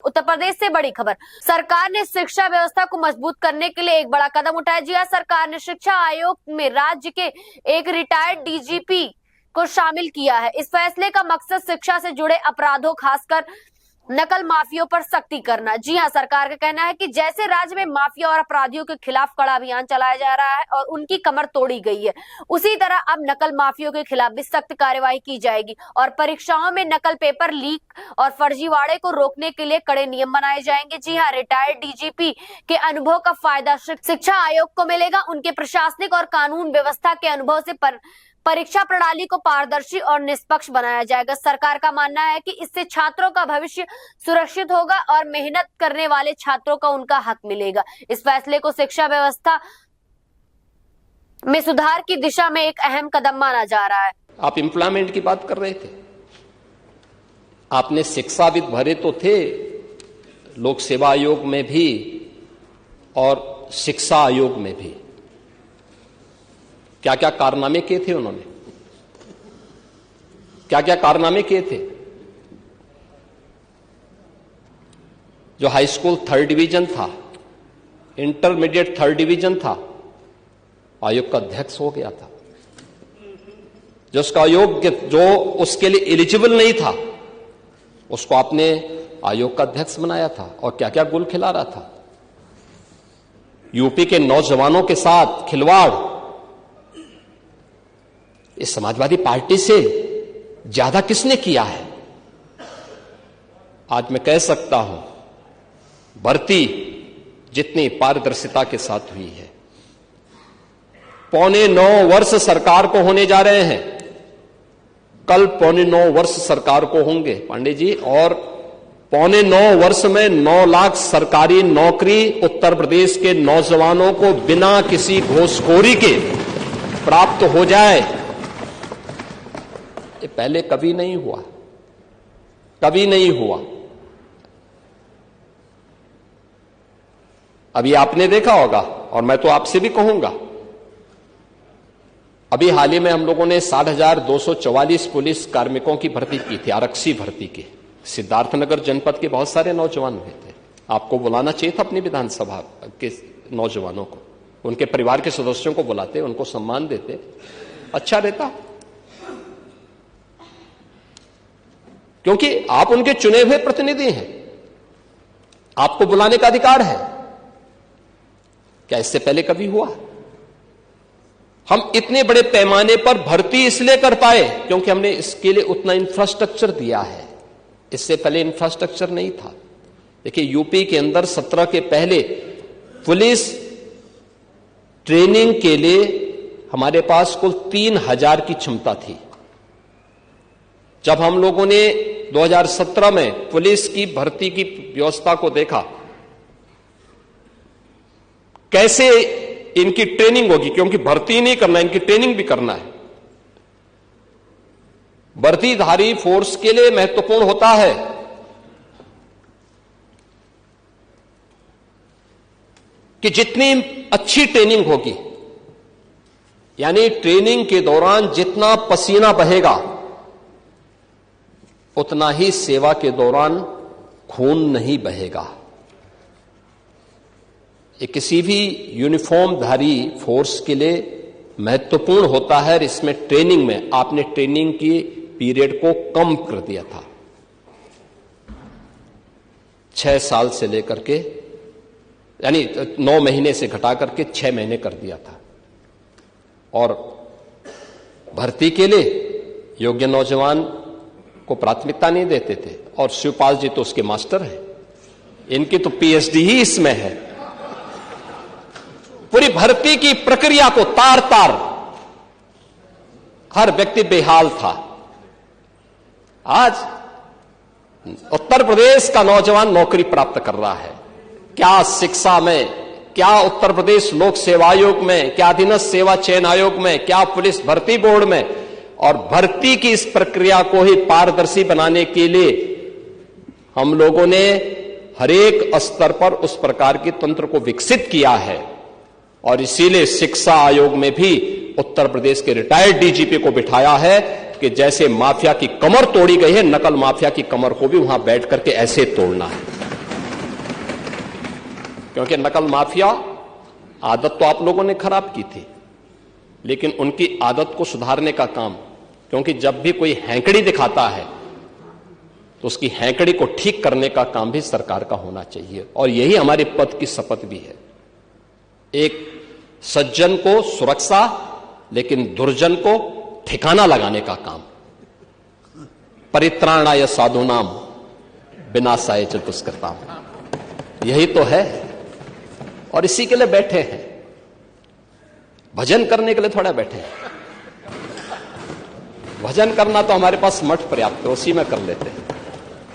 उत्तर प्रदेश से बड़ी खबर। सरकार ने शिक्षा व्यवस्था को मजबूत करने के लिए एक बड़ा कदम उठाया। जी हां, सरकार ने शिक्षा आयोग में राज्य के एक रिटायर्ड डीजीपी को शामिल किया है। इस फैसले का मकसद शिक्षा से जुड़े अपराधों, खासकर नकल माफियाओं पर सख्ती करना। जी हां, सरकार का कहना है कि जैसे राज्य में माफिया और अपराधियों के खिलाफ कड़ा अभियान चलाया जा रहा है और उनकी कमर तोड़ी गई है, उसी तरह अब नकल माफियाओं के खिलाफ भी सख्त कार्यवाही की जाएगी और परीक्षाओं में नकल पेपर लीक और फर्जीवाड़े को रोकने के लिए कड़े नियम बनाए जाएंगे। जी हां, रिटायर्ड डीजीपी के अनुभव का फायदा शिक्षा आयोग को मिलेगा। उनके प्रशासनिक और कानून व्यवस्था के अनुभव से परीक्षा प्रणाली को पारदर्शी और निष्पक्ष बनाया जाएगा। सरकार का मानना है कि इससे छात्रों का भविष्य सुरक्षित होगा और मेहनत करने वाले छात्रों को उनका हक मिलेगा। इस फैसले को शिक्षा व्यवस्था में सुधार की दिशा में एक अहम कदम माना जा रहा है। आप एम्प्लॉयमेंट की बात कर रहे थे, आपने शिक्षाविद भरे तो थे लोक सेवा आयोग में भी और शिक्षा आयोग में भी। क्या क्या कारनामे किए थे उन्होंने, क्या क्या कारनामे किए थे। जो हाई स्कूल 3rd डिवीजन था, इंटरमीडिएट 3rd डिवीजन था, आयोग का अध्यक्ष हो गया था। जो उसका आयोग जो उसके लिए एलिजिबल नहीं था, उसको आपने आयोग का अध्यक्ष बनाया था और क्या क्या गुल खिला रहा था। यूपी के नौजवानों के साथ खिलवाड़ इस समाजवादी पार्टी से ज्यादा किसने किया है। आज मैं कह सकता हूं, भर्ती जितनी पारदर्शिता के साथ हुई है, 8.25 वर्ष सरकार को होने जा रहे हैं, कल 8.25 वर्ष सरकार को होंगे पांडे जी, और 8.25 वर्ष में 9 लाख सरकारी नौकरी उत्तर प्रदेश के नौजवानों को बिना किसी घूसखोरी के प्राप्त हो जाए। ये पहले कभी नहीं हुआ, कभी नहीं हुआ। अभी आपने देखा होगा और मैं तो आपसे भी कहूंगा, अभी हाल ही में हम लोगों ने 60,244 पुलिस कार्मिकों की भर्ती की थी, आरक्षी भर्ती की। सिद्धार्थनगर जनपद के बहुत सारे नौजवान हुए थे। आपको बुलाना चाहिए था अपनी विधानसभा के नौजवानों को, उनके परिवार के सदस्यों को बुलाते, उनको सम्मान देते, अच्छा रहता। क्योंकि आप उनके चुने हुए प्रतिनिधि हैं, आपको बुलाने का अधिकार है। क्या इससे पहले कभी हुआ? हम इतने बड़े पैमाने पर भर्ती इसलिए कर पाए क्योंकि हमने इसके लिए उतना इंफ्रास्ट्रक्चर दिया है। इससे पहले इंफ्रास्ट्रक्चर नहीं था। देखिए, यूपी के अंदर 17 के पहले पुलिस ट्रेनिंग के लिए हमारे पास कुल 3,000 की क्षमता थी। जब हम लोगों ने 2017 में पुलिस की भर्ती की व्यवस्था को देखा, कैसे इनकी ट्रेनिंग होगी, क्योंकि भर्ती नहीं करना, इनकी ट्रेनिंग भी करना है। वर्दीधारी फोर्स के लिए महत्वपूर्ण होता है कि जितनी अच्छी ट्रेनिंग होगी, यानी ट्रेनिंग के दौरान जितना पसीना बहेगा उतना ही सेवा के दौरान खून नहीं बहेगा। ये किसी भी यूनिफॉर्मधारी फोर्स के लिए महत्वपूर्ण होता है। इसमें ट्रेनिंग में आपने ट्रेनिंग की पीरियड को कम कर दिया था, 6 साल से लेकर के, यानी 9 महीने से घटा करके 6 महीने कर दिया था। और भर्ती के लिए योग्य नौजवान को प्राथमिकता नहीं देते थे। और शिवपाल जी तो उसके मास्टर हैं, इनकी तो पीएचडी ही इसमें है। पूरी भर्ती की प्रक्रिया को तार तार हर व्यक्ति बेहाल था। आज उत्तर प्रदेश का नौजवान नौकरी प्राप्त कर रहा है। क्या शिक्षा में, क्या उत्तर प्रदेश लोक सेवा आयोग में, क्या अधीनस्थ सेवा चयन आयोग में, क्या पुलिस भर्ती बोर्ड में। और भर्ती की इस प्रक्रिया को ही पारदर्शी बनाने के लिए हम लोगों ने हरेक स्तर पर उस प्रकार के तंत्र को विकसित किया है। और इसीलिए शिक्षा आयोग में भी उत्तर प्रदेश के रिटायर्ड डीजीपी को बिठाया है कि जैसे माफिया की कमर तोड़ी गई है, नकल माफिया की कमर को भी वहां बैठ करके ऐसे तोड़ना है। क्योंकि नकल माफिया आदत तो आप लोगों ने खराब की थी, लेकिन उनकी आदत को सुधारने का काम, क्योंकि जब भी कोई हैंकड़ी दिखाता है तो उसकी हैंकड़ी को ठीक करने का काम भी सरकार का होना चाहिए, और यही हमारे पद की शपथ भी है। एक सज्जन को सुरक्षा, लेकिन दुर्जन को ठिकाना लगाने का काम। परित्राणाय साधूनाम विनाशाय च दुष्कृताम, यही तो है, और इसी के लिए बैठे हैं। भजन करने के लिए थोड़ा बैठे हैं। भजन करना तो हमारे पास मठ पर्याप्त है, उसी में कर लेते हैं।